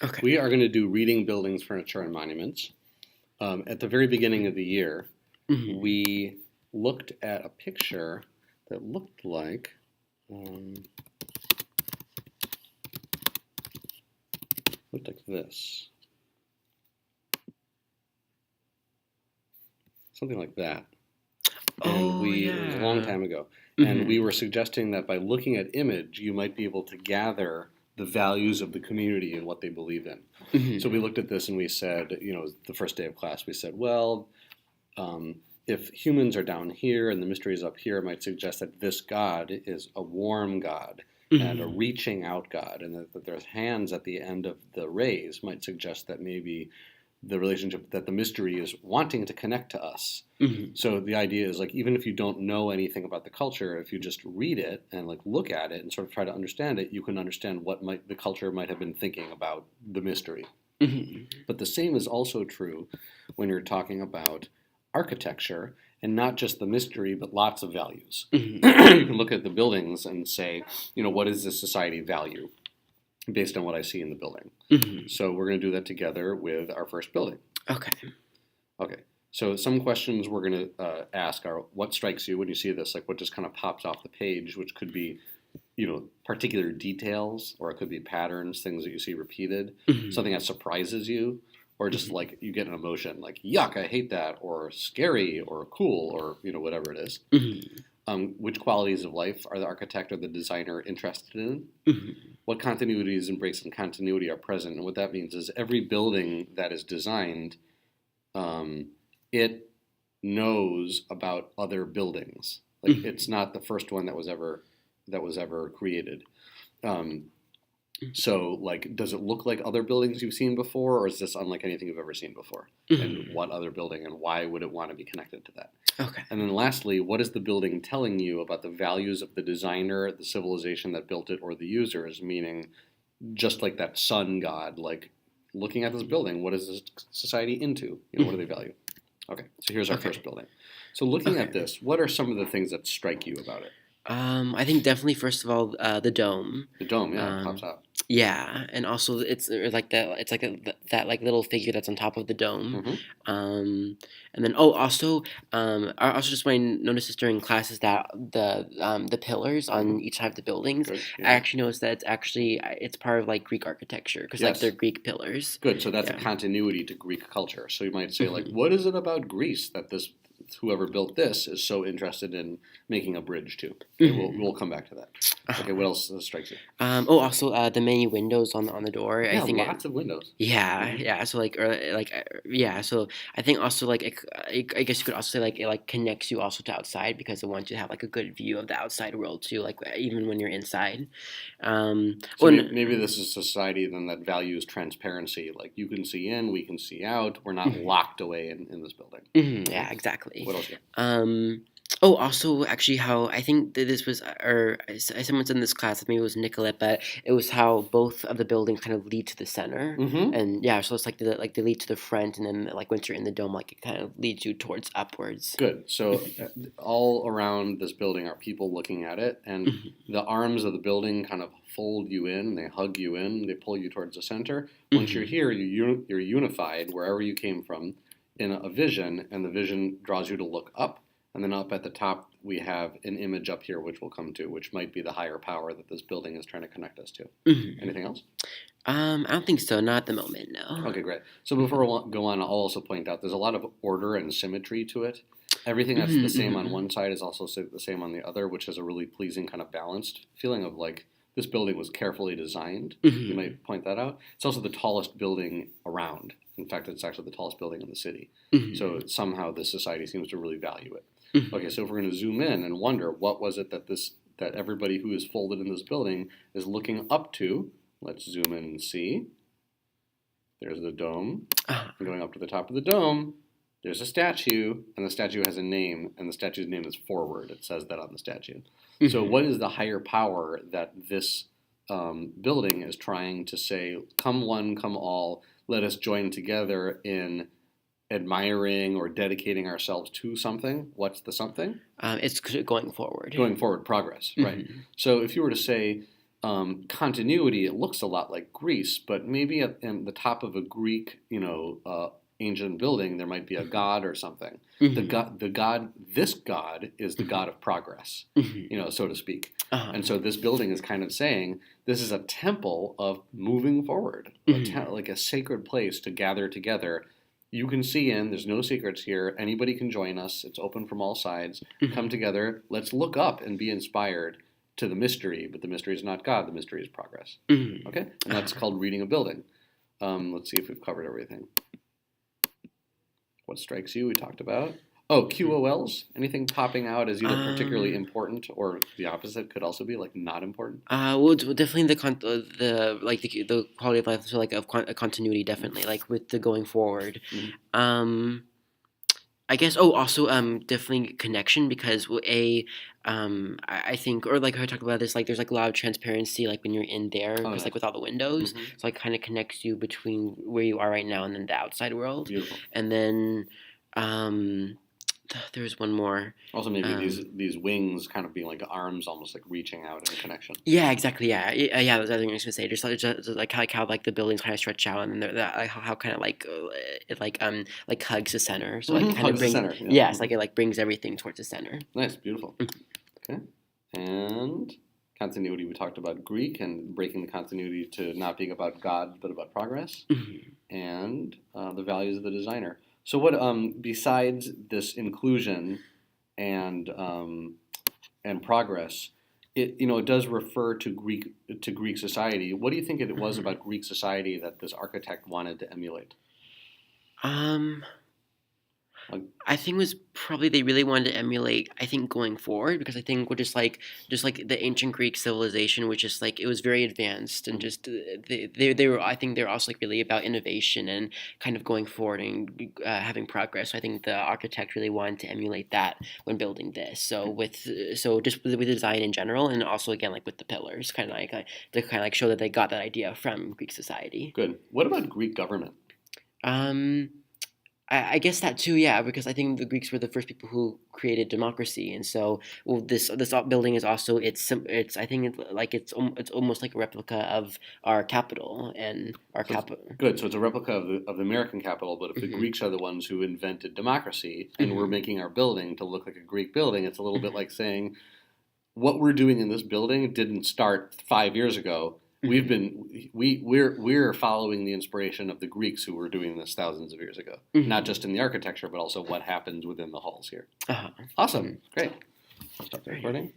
Okay. We are going to do reading, buildings, furniture, and monuments. At the very beginning of the year, Mm-hmm. we looked at a picture that looked like this, something like that. And Oh, it was a long yeah. time ago, and Mm-hmm. we were suggesting that by looking at image, you might be able to gather the values of the community and what they believe in. So we Mm-hmm. looked at this and we said, the first day of class, we said, well, if humans are down here and the mystery is up here, it might suggest that this God is a warm God and a Mm-hmm. reaching out God, and that there's hands at the end of the rays might suggest that maybe the relationship, that the mystery is wanting to connect to us. Mm-hmm. So the idea is, like, even if you don't know anything about the culture, if you just read it and like look at it and sort of try to understand it, you can understand what the culture might have been thinking about the mystery. Mm-hmm. But the same is also true when you're talking about architecture, and not just the mystery, but lots of values. Mm-hmm. You can look at the buildings and say, what does this society value based on what I see in the building? Mm-hmm. So we're going to do that together with our first building. Okay. Okay. So some questions we're going to ask are, what strikes you when you see this? Like, what just kind of pops off the page, which could be, particular details, or it could be patterns, things that you see repeated, Mm-hmm. something that surprises you, or just Mm-hmm. like you get an emotion, like yuck, I hate that, or scary, or cool, or whatever it is. Mm-hmm. Which qualities of life are the architect or the designer interested in? Mm-hmm. What continuities and breaks in continuity are present? And what that means is every building that is designed, it knows about other buildings. Like, Mm-hmm. it's not the first one that was ever created. Um, so, like, does it look like other buildings you've seen before, or is this unlike anything you've ever seen before? And Mm-hmm. what other building, and why would it want to be connected to that? Okay. And then lastly, what is the building telling you about the values of the designer, the civilization that built it, or the users? Meaning, just like that sun god, like, looking at this building, what is this society into? What do they value? Okay, so here's our Okay. first building. So looking Okay. at this, what are some of the things that strike you about it? I think definitely first of all, the dome. The dome, yeah, it pops Um, out. yeah, and also it's like that. It's like that like little figure that's on top of the dome. Mm-hmm. And then also, I also just want to notice this during classes that the pillars on each side of the buildings. Good. I Yeah. actually noticed that it's part of like Greek architecture because like Yes. they're Greek pillars. Good. So that's a Yeah. continuity to Greek culture. So you might say, like, Mm-hmm. what is it about Greece that whoever built this is so interested in making a bridge to? Okay, Mm-hmm. we'll come back to that. Okay, what else strikes you? Also, the many windows on the door. I Yeah, think lots of windows. yeah, Mhm. yeah. So yeah. So I think also like I guess you could also say like it like connects you also to outside because it wants you to have like a good view of the outside world too. Like even when you're inside. So Oh, maybe this is a society then that values transparency. Like, you can see in, we can see out. We're not mhm, locked away in this building. yeah, exactly. What else? Also, actually, how I think that this was, or someone said in this class, maybe it was Nicolette, but it was how both of the buildings kind of lead to the center, Mm-hmm. and yeah, so it's like they lead to the front, and then like once you're in the dome, like it kind of leads you towards upwards. Good. So all around this building are people looking at it, and Mhm, the arms of the building kind of fold you in, they hug you in, they pull you towards the center. Once you're mhm, here, you're unified wherever you came from in a vision, and the vision draws you to look up. And then up at the top, we have an image up here, which we'll come to, which might be the higher power that this building is trying to connect us to. mhm. Anything else? I don't think so. Not at the moment, no. Okay, great. So before we go on, I'll also point out there's a lot of order and symmetry to it. Everything that's the Mhm, same on mhm, one side is also the same on the other, which has a really pleasing kind of balanced feeling of like this building was carefully designed. You mhm, might point that out. It's also the tallest building around. In fact, it's actually the tallest building in the city. mhm, So somehow this society seems to really value it. mhm. Okay, so if we're going to zoom in and wonder what was it that everybody who is folded in this building is looking up to, let's zoom in and see. There's the dome. Ah, And going up to the top of the dome, there's a statue, and the statue has a name, and the statue's name is Forward. It says that on the statue. So mhm, what is the higher power that this building is trying to say, come one, come all, let us join together in admiring or dedicating ourselves to something? What's the something? It's going forward. Going forward, progress, right? Mhm, So if you were to say, continuity, it looks a lot like Greece, but maybe at the top of a Greek, ancient building, there might be a Mhm. god or something. Mhm. This god is the Mhm. god of progress, Mhm. so to speak. Uh-huh. And so this building is kind of saying this is a temple of moving forward, Mhm. like a sacred place to gather together. You can see in, there's no secrets here. Anybody can join us. It's open from all sides. Come Mhm. together. Let's look up and be inspired to the mystery, but the mystery is not God, the mystery is progress. Mhm. Okay? And that's Uh-huh. called reading a building. Let's see if we've covered everything. What strikes you? We talked about. Oh, Mhm. QOLs? Anything popping out as either particularly Um. important or the opposite could also be like not important? Definitely the like the quality of life, so like of continuity, definitely like with the going forward. Mm-hmm. Um, I guess. Also definitely connection because I think or like I talked about this like there's like a lot of transparency like when you're in there Oh, because like nice. with all the windows, Mm-hmm. so like kind of connects you between where you are right now and then the outside world, Beautiful. and then um, there's one more. Also, maybe these Um, these wings kind of being like arms, almost like reaching out in connection. Yeah, exactly. Yeah. That's the other thing I was gonna say. Just like how like the buildings kind of stretch out, and then that like how kind of like it like hugs the center. So like Mm-hmm. kind of Hugs the brings center. Yeah. yes, Mm-hmm. like it like brings everything towards the center. Nice. Beautiful. Okay. And continuity. We talked about Greek and breaking the continuity to not being about God but about progress, Mhm. and the values of the designer. So, what besides this inclusion and progress, it does refer to Greek society. What do you think it was Mhm. about Greek society that this architect wanted to emulate? Um, Like, I think it was probably they really wanted to emulate. I think going forward because I think we're just like the ancient Greek civilization, which is like it was very advanced and mhm. just they were. I think they're also like really about innovation and kind of going forward and having progress. So I think the architect really wanted to emulate that when building this. So just with the design in general, and also again like with the pillars, kind of like to kind of like show that they got that idea from Greek society. Good. What about Greek government? Um, I guess that too, yeah, because I think the Greeks were the first people who created democracy, and so well, this building is also it's I think it's almost like a replica of our capital and our So it's capital. good. So it's a replica of the American capital, but if the Hmm. Greeks are the ones who invented democracy and we're Hmm. making our building to look like a Greek building, it's a little bit Hmm. like saying what we're doing in this building didn't start 5 years ago. We've Hmm. been we're following the inspiration of the Greeks who were doing this thousands of years ago. Not just Hmm. in the architecture, but also what happens within the halls here. Uh-huh. Awesome, Hmm. great. I'll stop the Right. recording.